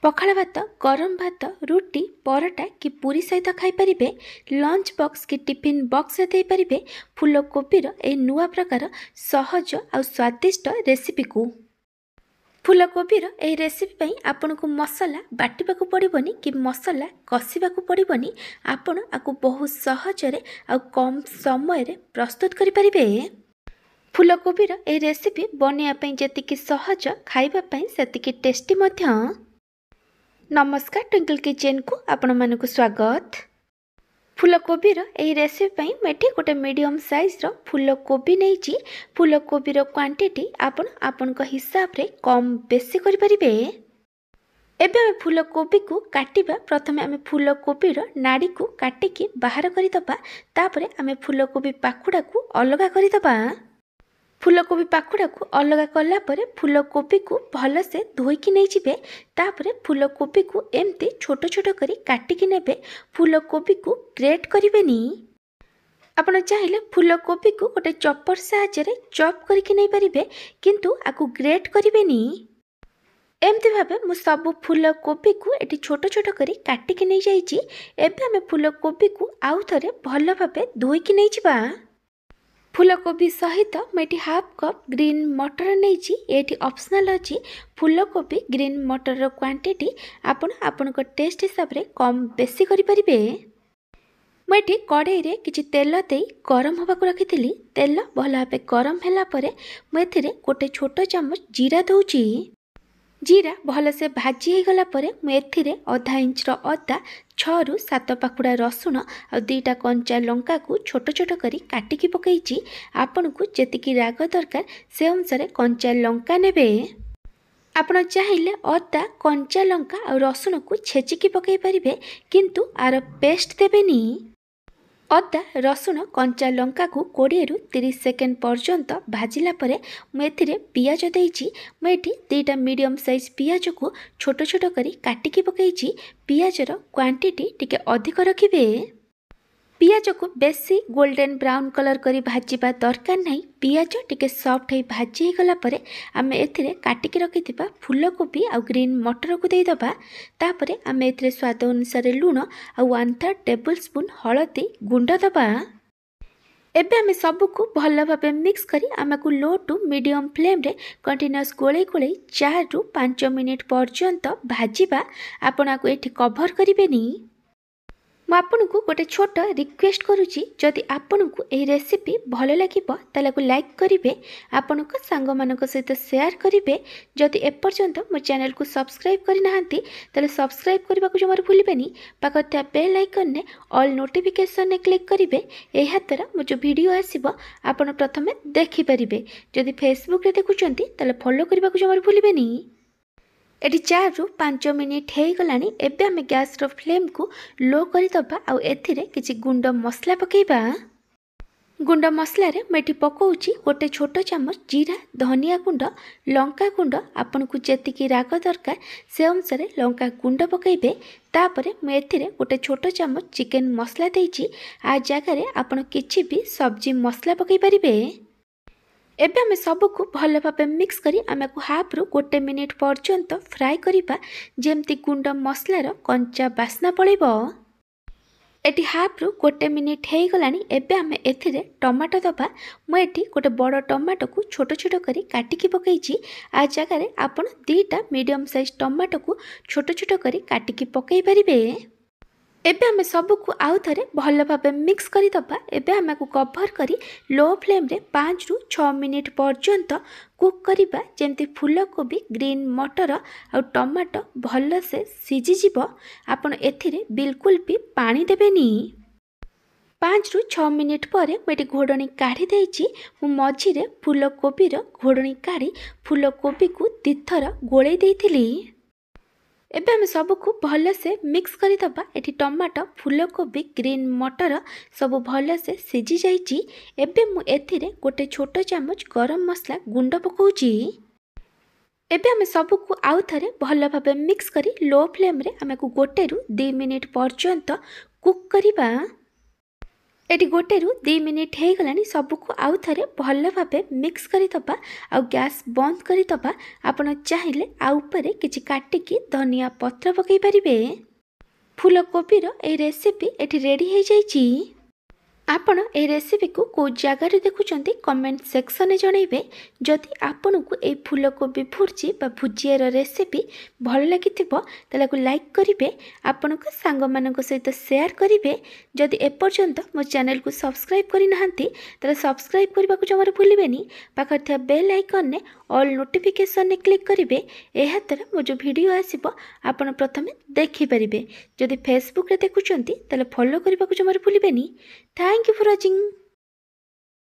पखाल भात गरम भात रुटी परोटा कि पूरी सहित खाईपारे लंच बॉक्स कि टिफिन बॉक्स दे पारे फूलकोबीर यह नुआ प्रकार सहज और स्वादिष्ट रेसिपी को फूलकोबीर यह रेसिपी आपन को मसला बाटा पड़ोनी कि मसला कषा पड़ोनी आपण आपको बहुत सहजरे और कम समय प्रस्तुत करें। फूलकोबीर यह रेसिपी बनवाई जी सहज खावाई से टेस्टी मध्य। नमस्कार ट्विंकल किचन को आपण मानक स्वागत। फूलकोबीर यह रेसिपी मुझे गोटे मीडियम साइज फूलकोबी नहीं फूलकोबीर क्वांटिटी आपण हिसाब रे कम बेसी करें। एबे फूलकोबी को काटिबा प्रथमे आमे फूलकोबीर नाड़ी को काटिकी बाहर करदबा तापरे आमे फूलकोबी पाखुड़ा को अलग करदबा। फूलकोबी पाखुड़ा को अलग कला परे फूलकोबी को भल से धोईकी नहीं जिबे तापरे फूलकोबी को एमती छोट छोट करी काटिकी नेबे। फूलकोबी को ग्रेट करिवेनी। आपण चाहिले फूलकोबी को गोटे चॉपर साहाय्य चॉप करके नहीं पारिबे किंतु आकु ग्रेट करिवेनी। एमती भाबे मु सब फूलकोबी को एटी छोट छोट करी काटिकी नहीं जाईची। एबे हमें फूलकोबी को आउ थरे भल भाबे धोईकी नहीं जिबा। फूलकोबी सहित मुझे हाफ कप ग्रीन मटर नहीं ये ऑप्शनल अच्छी। फूलकोबी ग्रीन मटर क्वांटिटी आपण टेस्ट हिसाब रे कम बेसी करें। मुझे कड़ाई रे किछि तेल दे गरम होगा रखी। तेल भल भाव गरम है मुझे गोटे छोट चामच जीरा दूची। जीरा भल से भाजी हो गला परे मुझे आधा इंच अदा 6 ରୁ 7 पाखुड़ा रसुण और 2टा कंचा लंका को छोट छोट करी काटिकी पकईची। आपन को जेतिकी राग दरकार से अनुसार कंचा लंका नेबे। आपण चाहिले अदा कंचा लंका और रसुण को छेचिकी पकई पारिबे किंतु आर पेस्ट देबेनी। अदा रसुण कंचा लंका को 20 ରୁ 30 सेकेंड पर्यंत भाजिला परे मुझे पियाज देइची। मुझे 2टा मीडियम साइज पियाज को छोट छोट करी काटिकी पकईची। पियाजर क्वांटिटी टिके अधिक रखिबे। पियाज को बेसी गोल्डन ब्राउन कलर करी भाजिबा दरकार नहीं। पियाज टिके सॉफ्ट है भाजी गला परे आमे एथिरे काटिकी रखिथिबा फूलकोबी आ ग्रीन मटर को देइदबा। तापरे आमे एथिरे स्वाद अनुसार लूण आ 1/3 टेबल स्पून हळदी गुंड दबा। एबे आमे सब को भल भाबे मिक्स करी आमे को लो टू मीडियम फ्लेम रे कंटिन्यूअस गोले गोले 4 ରୁ 5 मिनिट पर्यंत भाजिबा। आपण आको एठी कवर करिवेनी। मैं आपन को गोटे छोट रिक्वेस्ट करुच्ची जदि आपन को यह रेसिपी भल लगे ताले को लाइक करेंगे। आपण को सांग मानक सहित शेयर करेंगे। जदि एपर्यंत मो चैनल को सब्सक्राइब करना ताले सब्सक्राइब करने को जमार भूलबेनी। पाखर बेल आइकन ने ऑल नोटिफिकेशन ने क्लिक करेंगे। यह द्वारा मो जो वीडियो आसीबो आपण प्रथमे देखि परिबे। जदि फेसबुक रे देखुचंती ताले फॉलो करने को जमार भूलबेनी। एटी 4 ରୁ 5 मिनिट हो गलानी। एबे आमे गैस रो फ्लेम को लो करी दबा आ एथिरे किछि गुंड मसला पकेइबा। गुंड मसला रे मेठी पकोउची गोटे छोट चामच जीरा धनिया गुंड लंका गुंड। आपन को जेतिकी राग दरकार से अनुसार लंका गुंड पकेइबे। तापरे मु एथिरे गोटे छोट चामच चिकन मसला देइची। आ जगह रे आपन किछि भी सब्जी मसला पकेइ परिबे। एबे आमे सबको भल भाबे मिक्स करी आमे को हाफ रू गोटे मिनिट पर्यंत फ्राई करिबा जेमती गुंड मसलार कंचा बास्ना पड़ेबो। एटी हाफ रू गोटे मिनिट हो गलानी। एबे आमे एथिरे टमाटो दबा। मु एठी गोटे बड़ टमाटो को छोट छोट करी काटिकी पकईची। आ जगह रे आपण 2टा मीडियम साइज टमाटो को छोट छोट करी काटिकी पकई परिबे। एबे आमे सब को आउ थरे भल भाबे मिक्स करी दबा। एबे आमे को कवर करी लो फ्लेम रे 5 ରୁ 6 मिनिट पर्यंत कुक करिबा जेमती फूलकोबी ग्रीन मटर और टमाटो भल से सिझी जिवो। आपण एथिरे बिल्कुल भी पानी देबेनी। 5 ରୁ 6 मिनिट पर मुझे घोड़नी काढ़ी देइची। मु मझिरे फूलकोबीर घोड़नी काढ़ी फूलकोबी को 2 थर गोळेई देइथिली। एबे हम सब को भल से मिक्स करी दबा। एठी टमाटो फूलकोबी ग्रीन मटर सब भल से सिझी जाइची। एबे मु एथिरे गोटे छोट चामच गरम मसला गुंड पकोउची। एबे हम सब को आउ थरे भल भाबे मिक्स करी लो फ्लेम रे हमें को 1 ରୁ 2 मिनिट पर्यंत कुक करिबा। एटी 1 ରୁ 2 मिनिट हो गलानी सबको आउ थे भल भाव मिक्स करदबा आ गैस बंद करदबा। आपण चाहिए आउपर किसी काटिकी धनिया पत्र पकई पारे। फूलकोबीर ए रेसिपी एटी रेडी हो जाइए। आपण ए रेसिपी को कौ जगार देखुं कमेंट सेक्शन में जनइबे। जदि आपन को ए फूलकोबी भुर्जी बा भुजियार रेसिपी भल लगी को लाइक करेंगे, आपण सांग मानक सहित शेयर करेंगे। जदि एपर्यंत मो चैनल को सब्सक्राइब करना ताले सब्सक्राइब करने को जमार भूलें। पाखर थिया बेल आइकन ने ऑल नोटिफिकेशन ने क्लिक करेंगे। यह द्वारा मो जो वीडियो आसीबो आपण प्रथमे देखि परिबे। जदि फेसबुक रे देखुचंती ताले फॉलो करने को जमार भूलें। Thank you for watching.